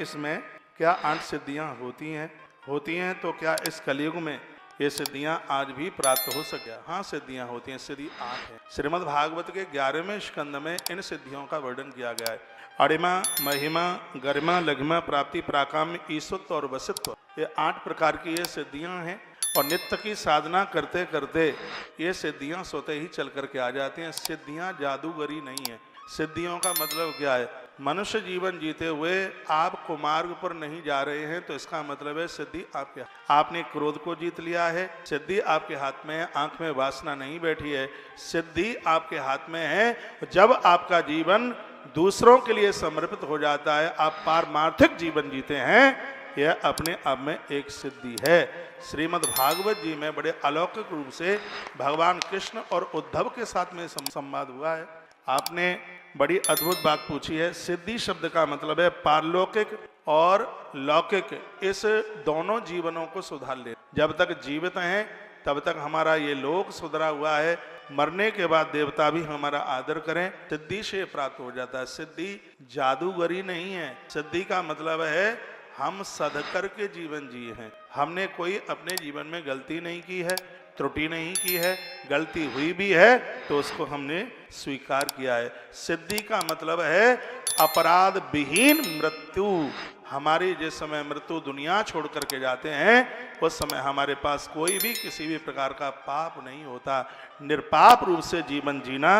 इसमें क्या 8 सिद्धियां होती हैं तो क्या इस कलयुग में ये सिद्धियां आज भी प्राप्त हो सके? हाँ, सिद्धियां होती हैं। सिद्धि 8 है। श्रीमद् भागवत के 11वें स्कंद में इन सिद्धियों का वर्णन किया गया है। अणिमा, महिमा, गरिमा, लघिमा, प्राप्ति, प्राकाम्य, ईश्वत्व और वसित्व, ये 8 प्रकार की ये सिद्धियां हैं। और नित्य की साधना करते करते ये सिद्धियां स्वतः ही चल करके आ जाती हैं। सिद्धियां जादूगरी नहीं है। सिद्धियों का मतलब क्या है? मनुष्य जीवन जीते हुए आप कुमार्ग पर नहीं जा रहे हैं तो इसका मतलब है सिद्धि आपके, आपने क्रोध को जीत लिया है, सिद्धि आपके हाथ में है। आंख में वासना नहीं बैठी है, सिद्धि आपके हाथ में है। जब आपका जीवन दूसरों के लिए समर्पित हो जाता है, आप पारमार्थिक जीवन जीते हैं, यह अपने आप में एक सिद्धि है। श्रीमद् भागवत जी में बड़े अलौकिक रूप से भगवान कृष्ण और उद्धव के साथ में संवाद हुआ है। आपने बड़ी अद्भुत बात पूछी है। सिद्धि शब्द का मतलब है पारलौकिक और लौकिक, इस दोनों जीवनों को सुधार ले। जब तक जीवित हैं तब तक हमारा ये लोक सुधरा हुआ है, मरने के बाद देवता भी हमारा आदर करें, सिद्धि से प्राप्त हो जाता है। सिद्धि जादूगरी नहीं है। सिद्धि का मतलब है हम सदकर के जीवन जिए हैं। हमने कोई अपने जीवन में गलती नहीं की है, त्रुटि नहीं की है, गलती हुई भी है तो उसको हमने स्वीकार किया है। सिद्धि का मतलब है अपराध विहीन मृत्यु। हमारी जिस समय मृत्यु दुनिया छोड़ करके जाते हैं उस समय हमारे पास कोई भी किसी भी प्रकार का पाप नहीं होता। निर्पाप रूप से जीवन जीना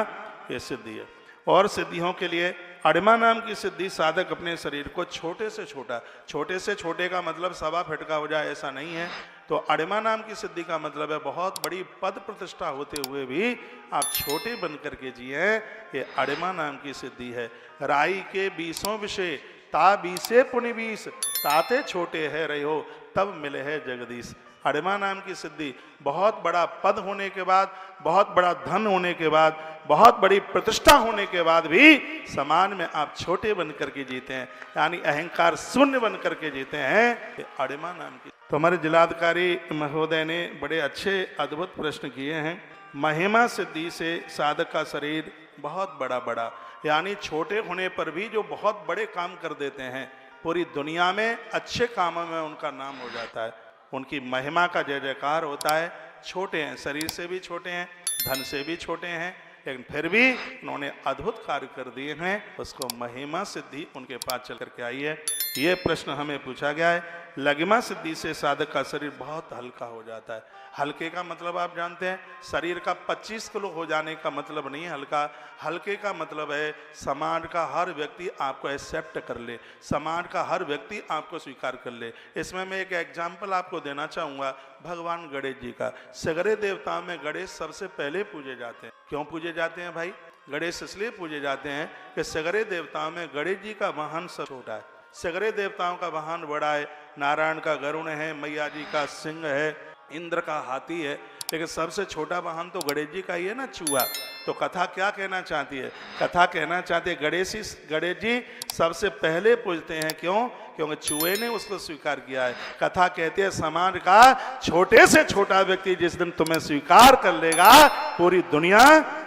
ये सिद्धि है। और सिद्धियों के लिए अणिमा नाम की सिद्धि, साधक अपने शरीर को छोटे से छोटे का मतलब 1.25 फीट का हो जाए ऐसा नहीं है। तो अणिमा नाम की सिद्धि का मतलब है बहुत बड़ी पद प्रतिष्ठा होते हुए भी आप छोटे बन करके जिए, ये अणिमा नाम की सिद्धि है। राई के 20 विषय ता 20 पुनि 20, ताते छोटे है रहे हो तब मिले है जगदीश। अणिमा नाम की सिद्धि बहुत बड़ा पद होने के बाद, बहुत बड़ा धन होने के बाद, बहुत बड़ी प्रतिष्ठा होने के बाद भी समाज में आप छोटे बन करके जीते हैं, यानी अहंकार शून्य बन करके जीते हैं, ये अणिमा नाम की। तो हमारे जिलाधिकारी महोदय ने बड़े अच्छे अद्भुत प्रश्न किए हैं। महिमा सिद्धि से साधक का शरीर बहुत बड़ा, यानी छोटे होने पर भी जो बहुत बड़े काम कर देते हैं, पूरी दुनिया में अच्छे कामों में उनका नाम हो जाता है। उनकी महिमा का जय जयकार होता है। छोटे हैं, शरीर से भी छोटे हैं, धन से भी छोटे हैं, लेकिन फिर भी उन्होंने अद्भुत कार्य कर दिए हैं। उसको महिमा सिद्धि उनके पास चल करके आई है। ये प्रश्न हमें पूछा गया है। लघिमा सिद्धि से साधक का शरीर बहुत हल्का हो जाता है। हल्के का मतलब आप जानते हैं, शरीर का 25 किलो हो जाने का मतलब नहीं है हल्का। हल्के का मतलब है समाज का हर व्यक्ति आपको एक्सेप्ट कर ले, समाज का हर व्यक्ति आपको स्वीकार कर ले। इसमें मैं एक एग्जाम्पल आपको देना चाहूँगा भगवान गणेश जी का। सगरे देवताओं में गणेश सबसे पहले पूजे जाते हैं। क्यों पूजे जाते हैं भाई? गणेश इसलिए पूजे जाते हैं कि सगरे देवताओं में गणेश जी का वाहन सब छोटा है, सगरे देवताओं का वाहन बड़ा है। नारायण का गरुण है, मैया जी का सिंह है, इंद्र का हाथी है, लेकिन सबसे छोटा वाहन तो गणेश जी का ही है ना, चूहा। तो कथा क्या कहना चाहती है? कथा कहना चाहती है गणेश जी सबसे पहले पूजते हैं। क्यों? क्योंकि चूहे ने उसको स्वीकार किया है। कथा कहती है समाज का छोटे से छोटा व्यक्ति जिस दिन तुम्हें स्वीकार कर लेगा, पूरी दुनिया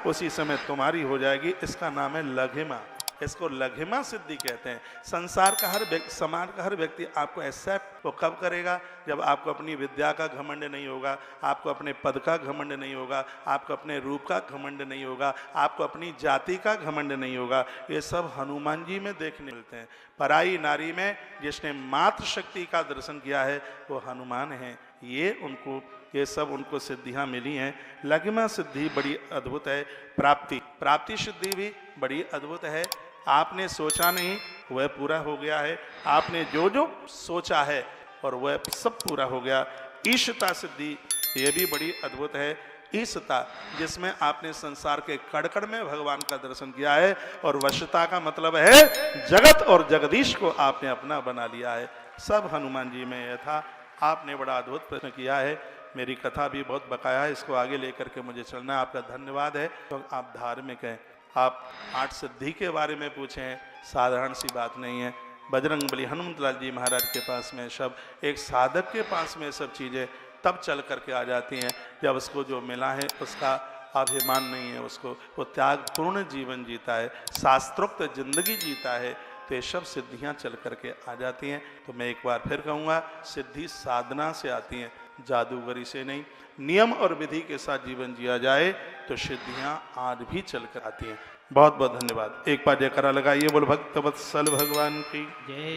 उसी समय तुम्हारी हो जाएगी। इसका नाम है लघिमा। इसको लघिमा सिद्धि कहते हैं। संसार का हर व्यक्ति, समाज का हर व्यक्ति आपको एक्सेप्ट वो कब करेगा? जब आपको अपनी विद्या का घमंड नहीं होगा, आपको अपने पद का घमंड नहीं होगा, आपको अपने रूप का घमंड नहीं होगा, आपको अपनी जाति का घमंड नहीं होगा। ये सब हनुमान जी में देखने मिलते हैं। पराई नारी में जिसने मातृ शक्ति का दर्शन किया है वो हनुमान है। ये सब उनको सिद्धियां मिली हैं। लघिमा सिद्धि बड़ी अद्भुत है। प्राप्ति सिद्धि भी बड़ी अद्भुत है। आपने सोचा नहीं वह पूरा हो गया है, आपने जो जो सोचा है और वह सब पूरा हो गया। ईशता सिद्धि ये भी बड़ी अद्भुत है। ईशता जिसमें आपने संसार के कड़कड़ में भगवान का दर्शन किया है, और वशता का मतलब है जगत और जगदीश को आपने अपना बना लिया है। सब हनुमान जी में यह था। आपने बड़ा अद्भुत प्रश्न किया है। मेरी कथा भी बहुत बकाया है, इसको आगे लेकर के मुझे चलना है। आपका धन्यवाद है। तो आप धार्मिक हैं, आप 8 सिद्धि के बारे में पूछे हैं, साधारण सी बात नहीं है। बजरंगबली हनुमतलाल जी महाराज के पास में सब, एक साधक के पास में सब चीज़ें तब चल करके आ जाती हैं जब उसको जो मिला है उसका अभिमान नहीं है, उसको वो त्यागपूर्ण जीवन जीता है, शास्त्रोक्त जिंदगी जीता है, तो ये सब सिद्धियां चल करके आ जाती हैं। तो मैं एक बार फिर कहूँगा, सिद्धि साधना से आती हैं, जादूगरी से नहीं। नियम और विधि के साथ जीवन जिया जाए तो सिद्धियां आज भी चल कर आती हैं। बहुत बहुत धन्यवाद। एक बार जयकारा लगाइए, बोल भक्त वत्सल भगवान की जय।